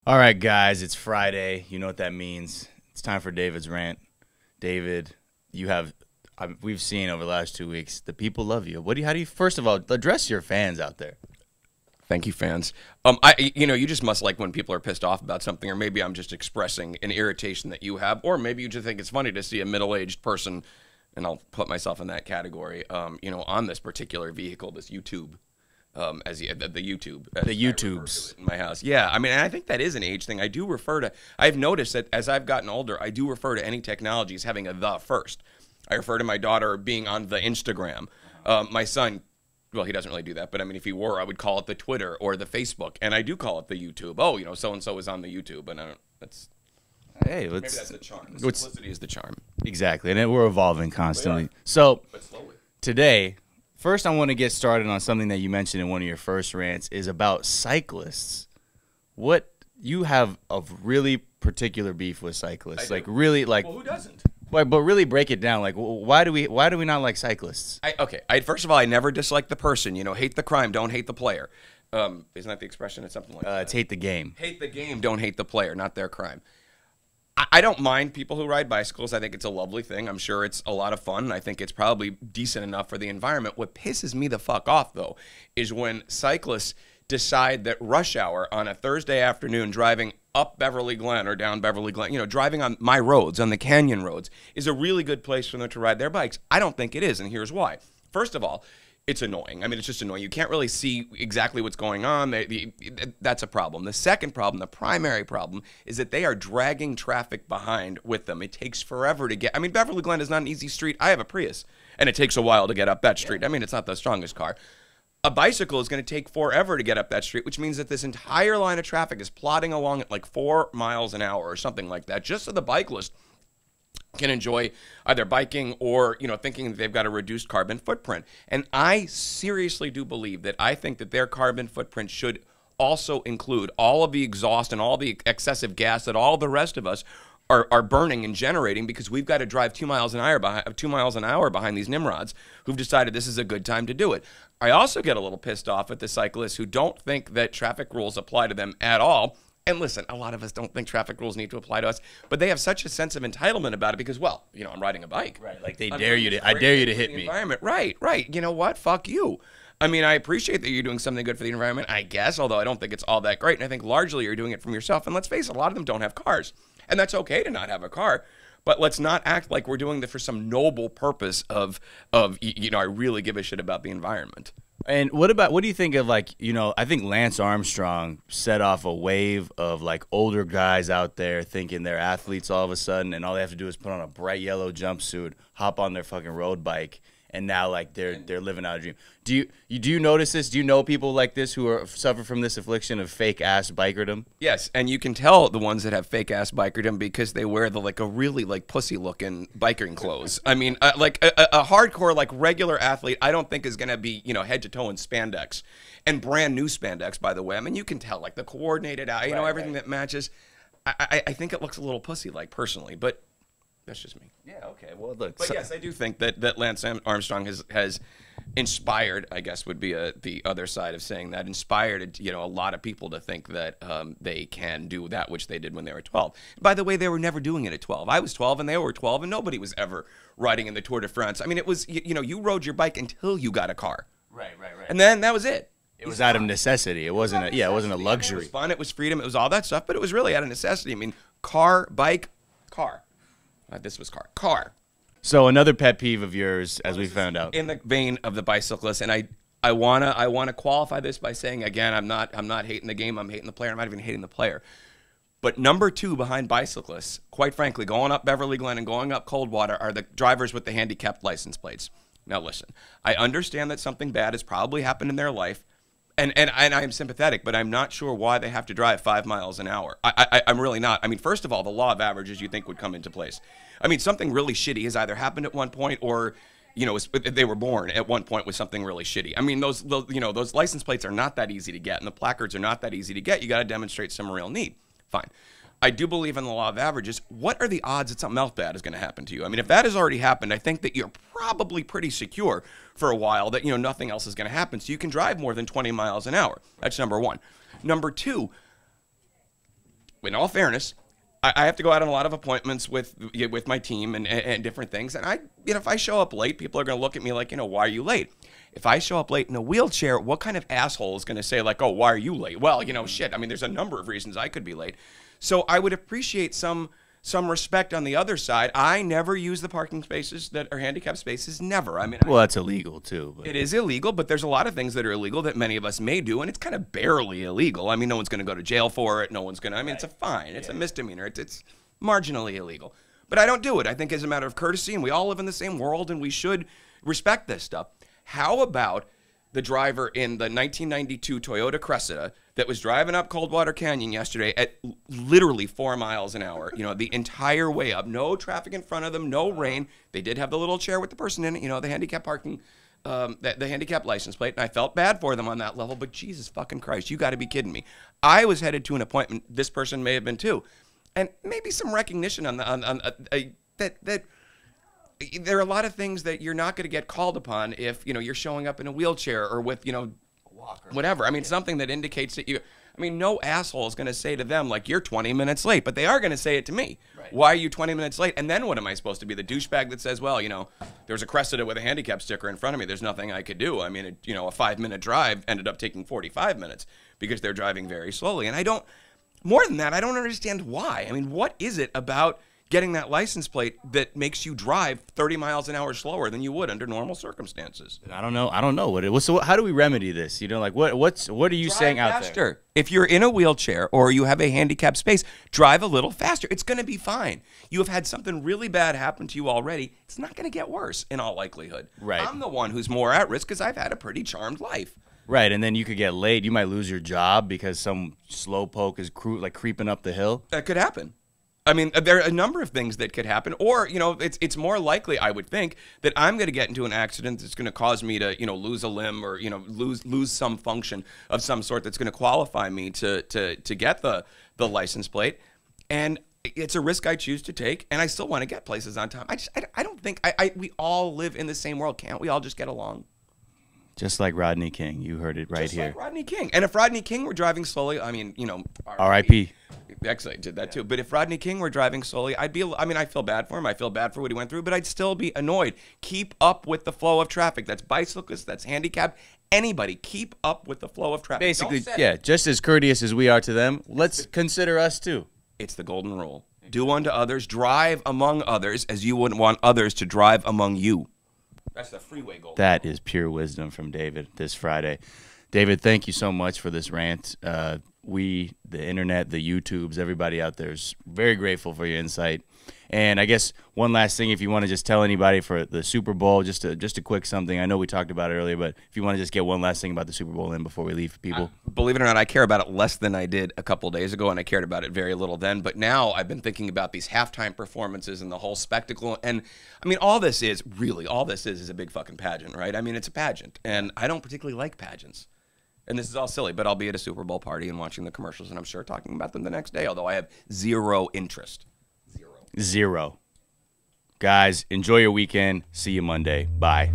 All right, guys, it's Friday. You know what that means. It's time for David's rant. David, we've seen over the last 2 weeks, the people love you. How do you, first of all, address your fans out there? Thank you, fans. You just must like when people are pissed off about something, or maybe I'm just expressing an irritation that you have, or maybe you just think it's funny to see a middle-aged person, and I'll put myself in that category, on this particular vehicle, this YouTube, the YouTube, as The I refer to YouTubes. it in my house. Yeah, I mean, and I think that is an age thing. I've noticed that as I've gotten older, I do refer to any technology as having a the first. I refer to my daughter being on the Instagram. My son, well, he doesn't really do that, but I mean, if he were, I would call it the Twitter or the Facebook, and I do call it the YouTube. Oh, so and so is on the YouTube, and Hey, maybe that's the charm. The what's simplicity is the charm. exactly, and we're evolving constantly. So But slowly. today, first, I want to get started on something that you mentioned in one of your first rants is about cyclists. What you have a really particular beef with cyclists, I like do. really, like, Well, who doesn't? but really break it down. Like, why do we not like cyclists? First of all, I never dislike the person. Hate the crime, don't hate the player. Isn't that the expression? It's something like that. It's hate the game. Hate the game, don't hate the player, not their crime. I don't mind people who ride bicycles. I think it's a lovely thing. I'm sure it's a lot of fun. I think it's probably decent enough for the environment. What pisses me the fuck off, though, is when cyclists decide that rush hour on a Thursday afternoon driving up Beverly Glen or down Beverly Glen, driving on my roads, on the canyon roads, is a really good place for them to ride their bikes. I don't think it is, and here's why. First of all, it's annoying. I mean, it's just annoying. You can't really see exactly what's going on. That's a problem. The second problem, the primary problem, is that they are dragging traffic behind with them. It takes forever to get. I mean, Beverly Glen is not an easy street. I have a Prius, and it takes a while to get up that street. I mean, it's not the strongest car. A bicycle is going to take forever to get up that street, which means that this entire line of traffic is plodding along at like 4 miles an hour or something like that, just so the cyclist can enjoy either biking or thinking that they've got a reduced carbon footprint. And I seriously do believe that I think that their carbon footprint should also include all of the exhaust and all the excessive gas that all the rest of us are burning and generating, because we've got to drive 2 miles an hour behind these nimrods who've decided this is a good time to do it. I also get a little pissed off at the cyclists who don't think that traffic rules apply to them at all. And listen, a lot of us don't think traffic rules need to apply to us, but they have such a sense of entitlement about it because, well, I'm riding a bike. Right, like I dare you to hit me. Environment. Right. You know what? Fuck you. I mean, I appreciate that you're doing something good for the environment, I guess, although I don't think it's all that great. And I think largely you're doing it from yourself. And let's face it, a lot of them don't have cars. And that's okay to not have a car. But let's not act like we're doing this for some noble purpose of I really give a shit about the environment. And what do you think of, like, I think Lance Armstrong set off a wave of like older guys out there thinking they're athletes all of a sudden, and all they have to do is put on a bright yellow jumpsuit, hop on their fucking road bike, and now like they're living out a dream. Do you notice this? Do you know people like this who suffer from this affliction of fake ass bikerdom? Yes, and you can tell the ones that have fake ass bikerdom because they wear a really like pussy looking biking clothes. I mean, like a hardcore like regular athlete, I don't think is gonna be head to toe in spandex, and brand new spandex, by the way. I mean, you can tell like the coordinated out, everything that matches. I think it looks a little pussy like personally, but that's just me. Yeah. Okay. Well, look. But yes, I do think that Lance Armstrong has inspired, I guess would be the other side of saying that, inspired a lot of people to think that they can do that which they did when they were 12. By the way, they were never doing it at 12. I was 12 and they were 12, and nobody was ever riding in the Tour de France. I mean, it was you rode your bike until you got a car. Right. And then that was it. It was out of necessity. It wasn't a luxury. It was fun, it was freedom, it was all that stuff, but it was really out of necessity. I mean, car, bike, car. This was car. So another pet peeve of yours, as we found out. In the vein of the bicyclist, and I wanna qualify this by saying again, I'm not hating the game, I'm hating the player. I'm not even hating the player. But number 2 behind bicyclists, quite frankly, going up Beverly Glen and going up Coldwater, are the drivers with the handicapped license plates. Now listen, I understand that something bad has probably happened in their life. And I am sympathetic, but I'm not sure why they have to drive 5 miles an hour. I'm really not. I mean, first of all, the law of averages you think would come into place. I mean, something really shitty has either happened at one point, or they were born at one point with something really shitty. I mean, those license plates are not that easy to get, and the placards are not that easy to get. You got to demonstrate some real need. Fine. I do believe in the law of averages. What are the odds that something else bad is going to happen to you? I mean, if that has already happened, I think that you're probably pretty secure for a while that, nothing else is going to happen. So you can drive more than 20 miles an hour. That's number one. Number two, in all fairness, I have to go out on a lot of appointments with my team and different things. And if I show up late, people are going to look at me like, why are you late? If I show up late in a wheelchair, what kind of asshole is going to say like, oh, why are you late? Well, shit. I mean, there's a number of reasons I could be late. So I would appreciate some respect on the other side. I never use the parking spaces that are handicapped spaces. Never. I mean, well, that's illegal too. But. It is illegal, but there's a lot of things that are illegal that many of us may do, and it's kind of barely illegal. I mean, no one's going to go to jail for it. No one's going to. I mean, it's a fine. It's a misdemeanor. It's marginally illegal. But I don't do it. I think as a matter of courtesy, and we all live in the same world, and we should respect this stuff. How about the driver in the 1992 Toyota Cressida that was driving up Coldwater Canyon yesterday at literally 4 miles an hour, the entire way up, no traffic in front of them, no rain. They did have the little chair with the person in it, the handicap parking, the handicap license plate, and I felt bad for them on that level, but Jesus fucking Christ, you got to be kidding me. I was headed to an appointment, this person may have been too, and maybe some recognition on that there are a lot of things that you're not going to get called upon if, you're showing up in a wheelchair or with, whatever. I mean, something that indicates that no asshole is going to say to them, like, you're 20 minutes late, but they are going to say it to me. Right. Why are you 20 minutes late? And then what am I supposed to be, the douchebag that says, well, there's a Cressida with a handicap sticker in front of me. There's nothing I could do. I mean, a 5-minute drive ended up taking 45 minutes because they're driving very slowly. And more than that, I don't understand why. I mean, what is it about getting that license plate that makes you drive 30 miles an hour slower than you would under normal circumstances? I don't know. So how do we remedy this? What are you saying out there? If you're in a wheelchair or you have a handicapped space, drive a little faster. It's going to be fine. You have had something really bad happen to you already. It's not going to get worse in all likelihood. Right. I'm the one who's more at risk because I've had a pretty charmed life. Right, and then you could get late. You might lose your job because some slowpoke is creeping up the hill. That could happen. I mean, there are a number of things that could happen, or it's more likely, I would think, that I'm going to get into an accident that's going to cause me to lose a limb or lose some function of some sort that's going to qualify me to get the license plate, and it's a risk I choose to take, and I still want to get places on time. I don't think we all live in the same world. Can't we all just get along? Just like Rodney King, you heard it right here. Just like Rodney King, and if Rodney King were driving slowly, I mean, R.I.P. Actually, I did that too. But if Rodney King were driving slowly, I feel bad for him. I feel bad for what he went through, but I'd still be annoyed. Keep up with the flow of traffic. That's bicyclists, that's handicapped. Anybody, keep up with the flow of traffic. Basically, just as courteous as we are to them, let's consider us too. It's the golden rule. Do unto others, drive among others as you wouldn't want others to drive among you. That's the freeway goal. That is pure wisdom from David this Friday. David, thank you so much for this rant. We, the internet, the YouTubes, everybody out there is very grateful for your insight. And I guess one last thing, if you want to just tell anybody for the Super Bowl, just a quick something. I know we talked about it earlier, but if you want to just get one last thing about the Super Bowl in before we leave people. Believe it or not, I care about it less than I did a couple days ago, and I cared about it very little then. But now I've been thinking about these halftime performances and the whole spectacle. And, I mean, all this is a big fucking pageant, right? I mean, it's a pageant, and I don't particularly like pageants. And this is all silly, but I'll be at a Super Bowl party and watching the commercials, and I'm sure talking about them the next day, although I have zero interest. Zero. Guys, enjoy your weekend. See you Monday. Bye.